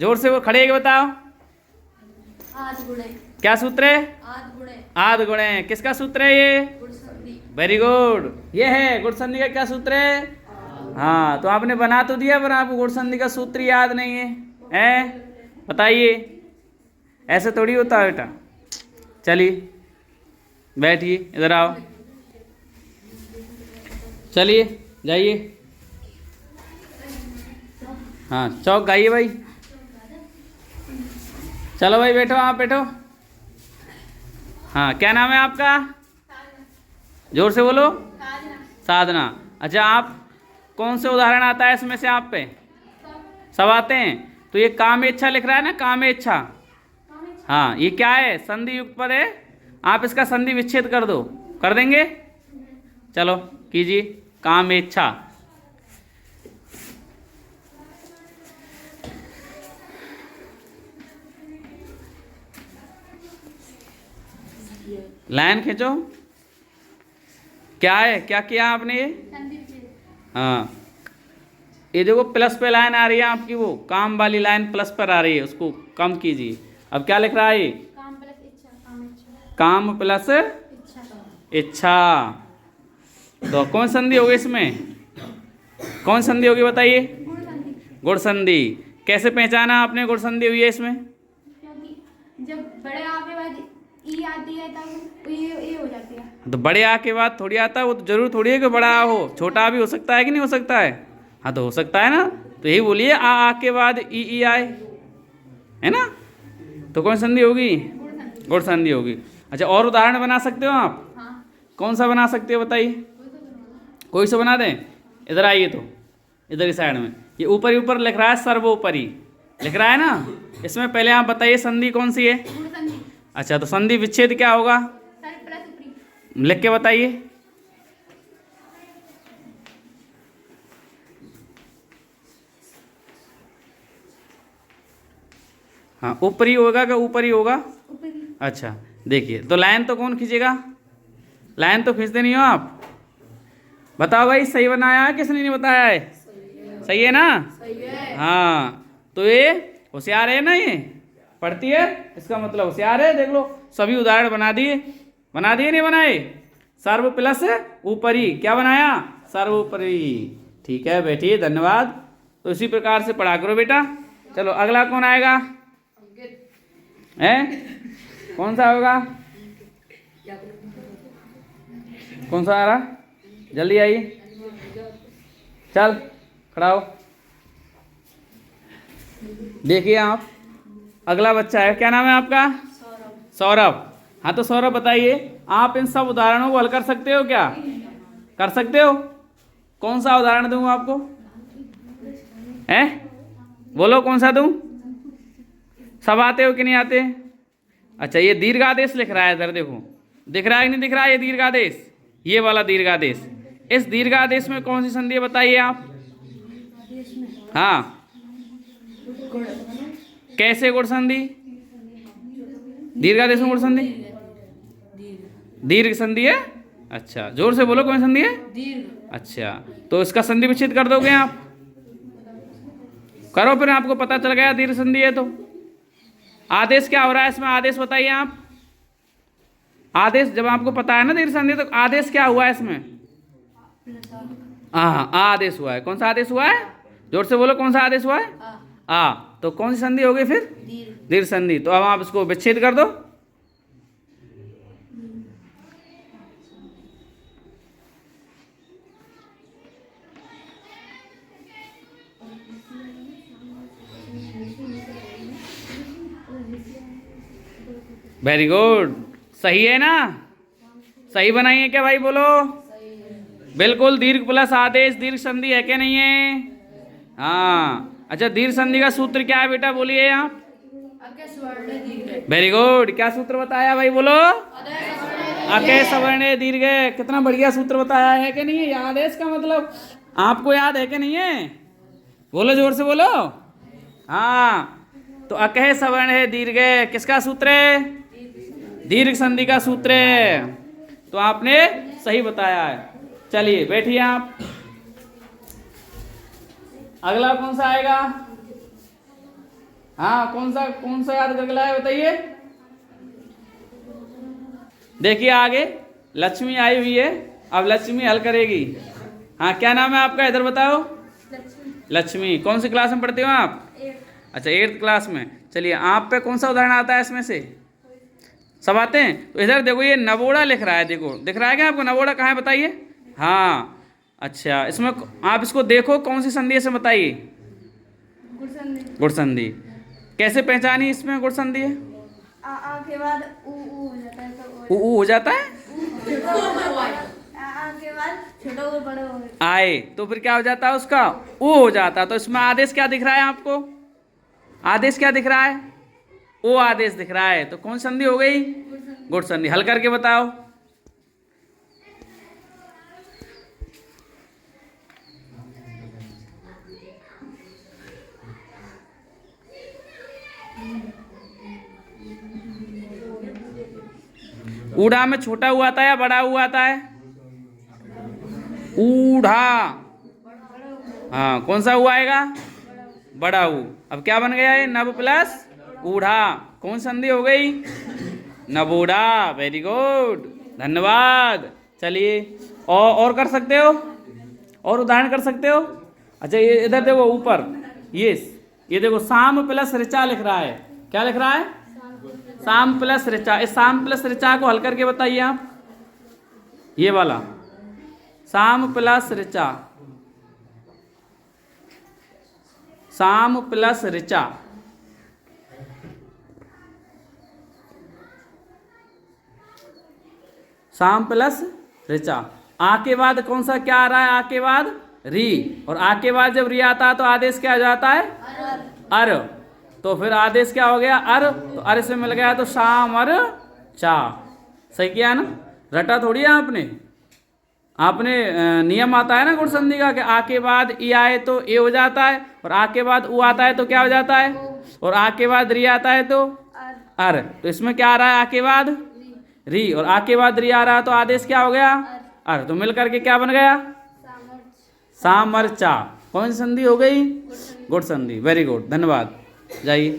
जोर से वो खड़े होके बताओ। आध गुणे। क्या सूत्र है? आध गुणे। आध गुणे। किसका सूत्र है ये? गुण संधि। Very good. ये है गुण संधि का क्या सूत्र है? हाँ, तो आपने बना तो दिया पर आपको गुण संधि का सूत्र याद नहीं है, बताइए, ऐसे थोड़ी होता है बेटा। चलिए बैठिए, इधर आओ, चलिए जाइए। हाँ, चौक गाइए भाई। चलो भाई बैठो, आप बैठो। हाँ, क्या नाम है आपका? जोर से बोलो। साधना। अच्छा, आप कौन से उदाहरण आता है इसमें से आप पे? सब आते हैं। तो ये कामेच्छा लिख रहा है ना, कामेच्छा। हाँ, ये क्या है? संधि युक्त पद है। आप इसका संधि विच्छेद कर दो, कर देंगे? चलो कीजिए। कामेच्छा। लाइन खींचो। क्या है, क्या किया आपने ये? हाँ, ये देखो प्लस पे लाइन आ रही है आपकी, वो काम वाली लाइन प्लस पर आ रही है, उसको कम कीजिए। अब क्या लिख रहा है ये? काम प्लस इच्छा। काम इच्छा। काम प्लस इच्छा। इच्छा। तो कौन संधि होगी इसमें? कौन संधि होगी बताइए? गुण संधि। गुण संधि। कैसे पहचाना आपने गुण संधि हुई है इसमें? क्योंकि जब बड़े आ के बाद ई आती है तब ये हो जाती है। तो बड़े आ के बाद थोड़ी आता है, वो तो जरूर थोड़ी है कि बड़ा आ हो, छोटा भी हो सकता है कि नहीं हो सकता है? हाँ, तो हो सकता है ना। तो यही बोलिए, आ के बाद ई आए, है ना? तो कौन संधि होगी? गुण संधि होगी। अच्छा, और उदाहरण बना सकते हो आप? हाँ। कौन सा बना सकते हो बताइए? कोई सा बना दें? इधर आइए, तो इधर की साइड में ये ऊपर ही ऊपर लिख रहा है, सर्वोपरि लिख रहा है ना। इसमें पहले आप बताइए संधि कौन सी है? गुण संधि। अच्छा, तो संधि विच्छेद क्या होगा? सर प्लस ऊपरी। लिख के बताइए। हाँ, ऊपरी होगा क्या ऊपरी होगा? ऊपरी। अच्छा, देखिए, तो लाइन तो कौन खींचेगा? लाइन तो खींचते नहीं हो आप। बताओ भाई, सही बनाया है किसने नहीं बताया है? सही है ना? सही है। हाँ, तो ये होशियार है ना, ये पढ़ती है, इसका मतलब होशियार है। देख लो, सभी उदाहरण बना दिए। बना दिए नहीं बनाए? सर्व प्लस ऊपरी, क्या बनाया? सर्वोपरि। ठीक है, बैठिए, धन्यवाद। तो इसी प्रकार से पढ़ा करो बेटा। चलो अगला कौन आएगा? कौन सा होगा? कौन सा आ रहा? जल्दी आइए, चल खड़ा हो। देखिए आप, अगला बच्चा है, क्या नाम है आपका? सौरभ। हाँ, तो सौरभ बताइए, आप इन सब उदाहरणों को हल कर सकते हो क्या? कर सकते हो? कौन सा उदाहरण दूं आपको? बोलो, कौन सा दूं? सब आते हो कि नहीं आते? अच्छा, ये दीर्घादेश लिख रहा है, इधर देखो, दिख रहा है कि नहीं दिख रहा है? ये दीर्घादेश, ये वाला दीर्घादेश। इस दीर्घादेश में कौन सी संधि है बताइए आप? हाँ, कैसे गुण संधि? दीर्घादेश में गुण संधि दीर्घ संधि है। अच्छा, जोर से बोलो, कौन संधि है? दीर्घ। अच्छा, तो इसका संधि विच्छेद कर दोगे आप? करो, फिर आपको पता चल गया दीर्घ संधि है। तो आदेश क्या हो रहा है इसमें? आदेश बताइए आप। आदेश जब आपको पता है ना दीर्घ संधि, तो आदेश क्या हुआ है इसमें? हाँ, आदेश हुआ है। कौन सा आदेश हुआ है? जोर से बोलो, कौन सा आदेश हुआ है? तो कौन सी संधि हो गई फिर? दीर्घ संधि। तो अब आप इसको विच्छेद कर दो। वेरी गुड, सही है ना? सही बनाई है क्या भाई? बोलो। बिल्कुल, दीर्घ प्लस आदेश दीर्घ संधि है क्या नहीं है? हाँ। अच्छा, दीर्घ संधि का सूत्र क्या है बेटा? बोलिए आप। Very good. क्या सूत्र बताया भाई? बोलो। अके सवर्ण दीर्घ। कितना बढ़िया सूत्र बताया है कि नहीं है? याद है इसका मतलब? आपको याद है कि नहीं है? बोलो, जोर से बोलो। हाँ, तो अकह सवर्ण है दीर्घ, किसका सूत्र है? दीर्घ संधि का सूत्र है। तो आपने सही बताया है। चलिए बैठिए आप। अगला कौन सा आएगा? हाँ, कौन सा याद करके लाए बताइए। देखिए आगे लक्ष्मी आई हुई है, अब लक्ष्मी हल करेगी। हाँ, क्या नाम है आपका, इधर बताओ। लक्ष्मी। कौन सी क्लास में पढ़ते हो आप? अच्छा, 8th क्लास में। चलिए, आप पे कौन सा उदाहरण आता है इसमें से? सब आते हैं? तो इधर देखो, ये नवोड़ा लिख रहा है, देखो दिख रहा है क्या आपको? नवोड़ा कहाँ है बताइए। हाँ, अच्छा, इसमें आप इसको देखो, कौन सी संधि है से बताइए। गुड़ संधि। कैसे पहचानी इसमें गुड़ संधि है? आ के बाद ऊ हो जाता है, तो ऊ हो जाता है। आ के बाद छोटा और बड़ा हो जाता आए तो फिर क्या हो जाता है उसका? ऊ हो जाता है। तो इसमें आदेश क्या दिख रहा है आपको? आदेश क्या दिख रहा है? ओ आदेश दिख रहा है। तो कौन संधि हो गई? गुड़ संधि। हल करके बताओ। ऊढ़ा में छोटा ऊ आता है या बड़ा ऊ आता है? ऊढ़ा। हाँ, कौन सा ऊ आएगा? बड़ा ऊ। अब क्या बन गया है? नब प्लस ऊढ़ा। कौन संधि हो गई? नबूढ़ा। वेरी गुड, धन्यवाद। चलिए, और कर सकते हो, और उदाहरण कर सकते हो। अच्छा, ये इधर देखो ऊपर, ये देखो साम प्लस ऋचा लिख रहा है। क्या लिख रहा है? साम प्लस ऋचा। इस साम प्लस ऋचा को हल करके बताइए आप। ये वाला साम प्लस ऋचा, साम प्लस ऋचा। साम प्लस ऋचा। आ के बाद कौन सा क्या आ रहा है? आ के बाद री। और आ के बाद जब री आता है तो आदेश क्या हो जाता है? अर। तो फिर आदेश क्या हो गया? अर। तो अर से मिल गया तो शाम अर चा। सही किया ना? रटा थोड़ी है आपने नियम आता है ना गुण संधि का कि आ के बाद ई आए तो ए हो जाता है, और आ के बाद ऊ आता है तो क्या हो जाता है, और आ के बाद री आता है तो अर। तो इसमें क्या आ रहा है? आ के बाद री, और आ के बाद री आ रहा है तो आदेश क्या हो गया? अर। तो मिल करके क्या बन गया? सामरचा। कौन सी संधि हो गई? गुड़ संधि। वेरी गुड, धन्यवाद। जाइए।